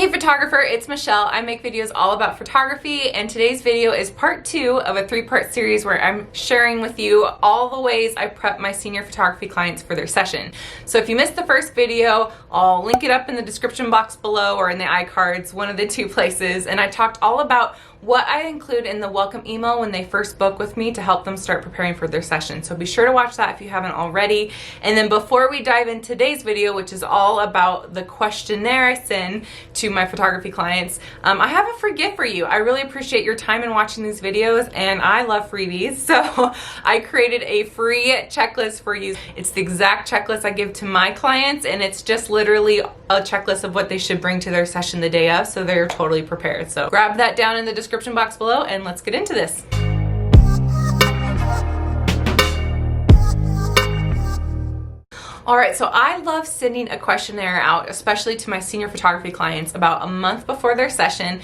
Hey photographer, it's Michelle. I make videos all about photography, and today's video is part 2 of a 3-part series where I'm sharing with you all the ways I prep my senior photography clients for their session. So if you missed the first video, I'll link it up in the description box below or in the iCards, one of the two places, and I talked all about what I include in the welcome email when they first book with me to help them start preparing for their session. So be sure to watch that if you haven't already. And then before we dive into today's video, which is all about the questionnaire I send to my photography clients, I have a free gift for you. I really appreciate your time in watching these videos, and I love freebies. So I created a free checklist for you. It's the exact checklist I give to my clients, and it's just literally a checklist of what they should bring to their session the day of, so they're totally prepared. So grab that down in the description box below and let's get into this. Alright, so I love sending a questionnaire out, especially to my senior photography clients about a month before their session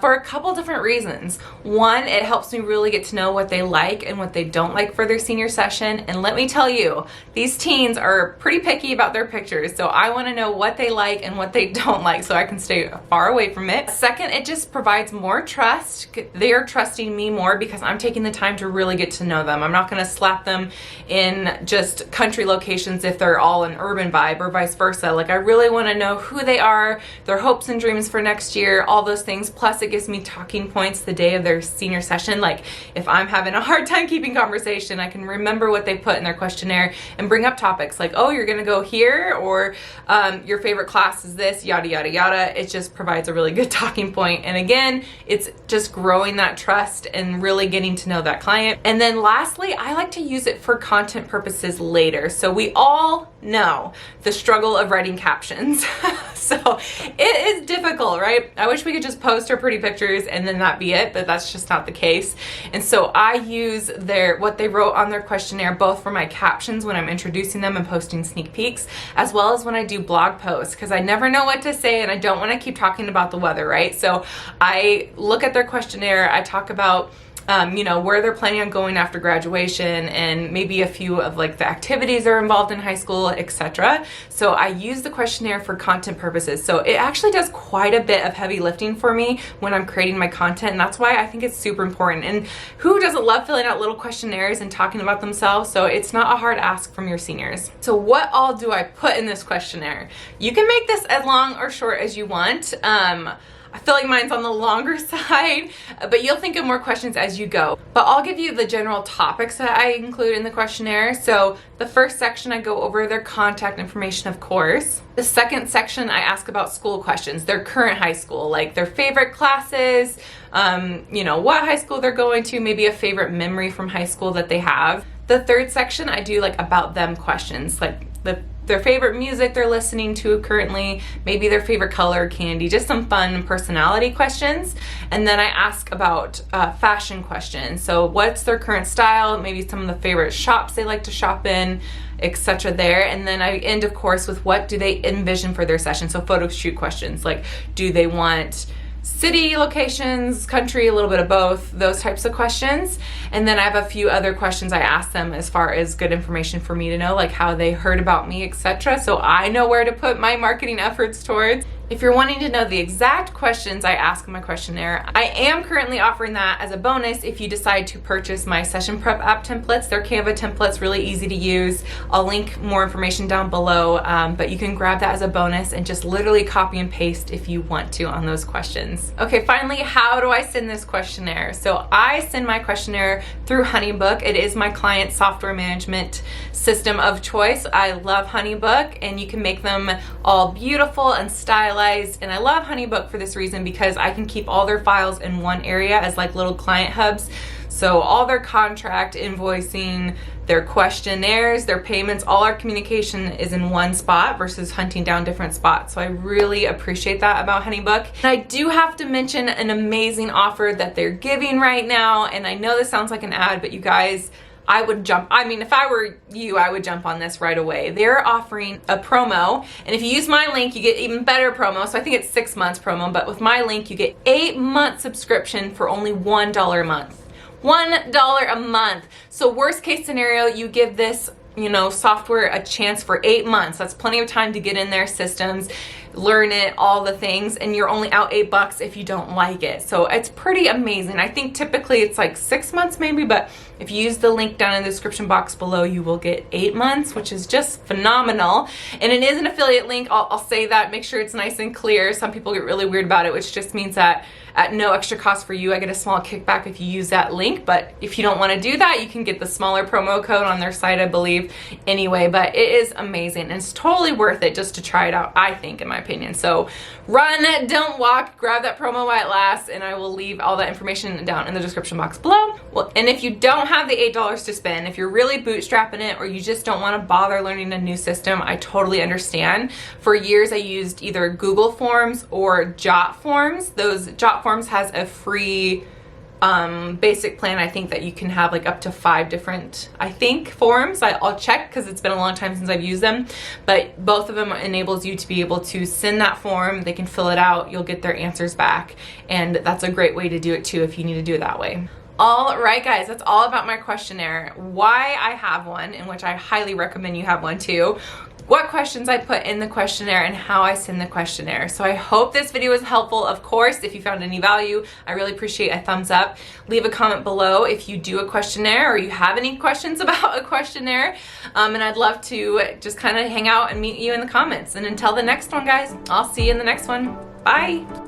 for a couple different reasons. One, it helps me really get to know what they like and what they don't like for their senior session. And let me tell you, these teens are pretty picky about their pictures, so I want to know what they like and what they don't like so I can stay far away from it. Second, it just provides more trust. They're trusting me more because I'm taking the time to really get to know them. I'm not going to slap them in just country locations if they're all an urban vibe or vice versa. Like, I really want to know who they are, their hopes and dreams for next year, all those things. Plus it gives me talking points the day of their senior session. Like, if I'm having a hard time keeping conversation, I can remember what they put in their questionnaire and bring up topics like, oh, you're gonna go here, or your favorite class is this, yada yada yada. It just provides a really good talking point. And again, it's just growing that trust and really getting to know that client. And then lastly, I like to use it for content purposes later. So we all know the struggle of writing captions. So it is difficult, right? I wish we could just post our pretty pictures and then that be it, but that's just not the case. And so I use what they wrote on their questionnaire both for my captions when I'm introducing them and posting sneak peeks, as well as when I do blog posts, because I never know what to say and I don't want to keep talking about the weather, right? So I look at their questionnaire, I talk about where they're planning on going after graduation, and maybe a few of like the activities they're involved in high school, etc. So I use the questionnaire for content purposes. So it actually does quite a bit of heavy lifting for me when I'm creating my content, and that's why I think it's super important. And who doesn't love filling out little questionnaires and talking about themselves? So it's not a hard ask from your seniors. So what all do I put in this questionnaire? You can make this as long or short as you want. I feel like mine's on the longer side, but you'll think of more questions as you go. But I'll give you the general topics that I include in the questionnaire. So the first section, I go over their contact information, of course. The second section, I ask about school questions, their current high school, like their favorite classes, what high school they're going to, maybe a favorite memory from high school that they have. The third section, I do like about them questions, like their favorite music they're listening to currently, maybe their favorite color, candy, just some fun personality questions. And then I ask about fashion questions. So what's their current style, maybe some of the favorite shops they like to shop in, etc. there. And then I end, of course, with what do they envision for their session. So photo shoot questions, like do they want city locations, country, a little bit of both, those types of questions. And then I have a few other questions I ask them as far as good information for me to know, like how they heard about me, etc. So I know where to put my marketing efforts towards. If you're wanting to know the exact questions I ask in my questionnaire, I am currently offering that as a bonus if you decide to purchase my session prep app templates. They're Canva templates, really easy to use. I'll link more information down below, but you can grab that as a bonus and just literally copy and paste if you want to on those questions. Okay, finally, how do I send this questionnaire? So I send my questionnaire through HONEYBOOK. It is my client software management system of choice. I love HONEYBOOK, and you can make them all beautiful and stylized. And I love HONEYBOOK for this reason, because I can keep all their files in one area as like little client hubs. So all their contract, invoicing, their questionnaires, their payments, all our communication is in one spot versus hunting down different spots. So I really appreciate that about HONEYBOOK. And I do have to mention an amazing offer that they're giving right now. And I know this sounds like an ad, but you guys, I would jump. I mean, if I were you, I would jump on this right away. They're offering a promo, and if you use my link, you get even better promo. So I think it's 6 months promo, but with my link, you get 8-month subscription for only $1 a month. $1 a month. So worst case scenario, you give this software a chance for 8 months. That's plenty of time to get in their systems, learn it, all the things, and you're only out $8 if you don't like it. So it's pretty amazing. I think typically it's like 6 months maybe, but if you use the link down in the description box below, you will get 8 months, which is just phenomenal. And it is an affiliate link. I'll say that, make sure it's nice and clear. Some people get really weird about it, which just means that at no extra cost for you, I get a small kickback if you use that link. But if you don't want to do that, you can get the smaller promo code on their site, I believe, anyway. But it is amazing, and it's totally worth it just to try it out, I think, in my opinion. So run, don't walk, grab that promo while it lasts, and I will leave all that information down in the description box below. Well, and if you don't have the $8 to spend, if you're really bootstrapping it, or you just don't want to bother learning a new system, I totally understand. For years, I used either Google Forms or Jot Forms. Those Jot Forms has a free basic plan. I think that you can have like up to 5 different, I think, forms. I'll check because it's been a long time since I've used them, but both of them enables you to be able to send that form. They can fill it out, you'll get their answers back, and that's a great way to do it too if you need to do it that way. All right, guys, that's all about my questionnaire. Why I have one, in which I highly recommend you have one too, what questions I put in the questionnaire, and how I send the questionnaire. So I hope this video was helpful. Of course, if you found any value, I really appreciate a thumbs up. Leave a comment below if you do a questionnaire or you have any questions about a questionnaire. And I'd love to just kind of hang out and meet you in the comments. And until the next one, guys, I'll see you in the next one. Bye.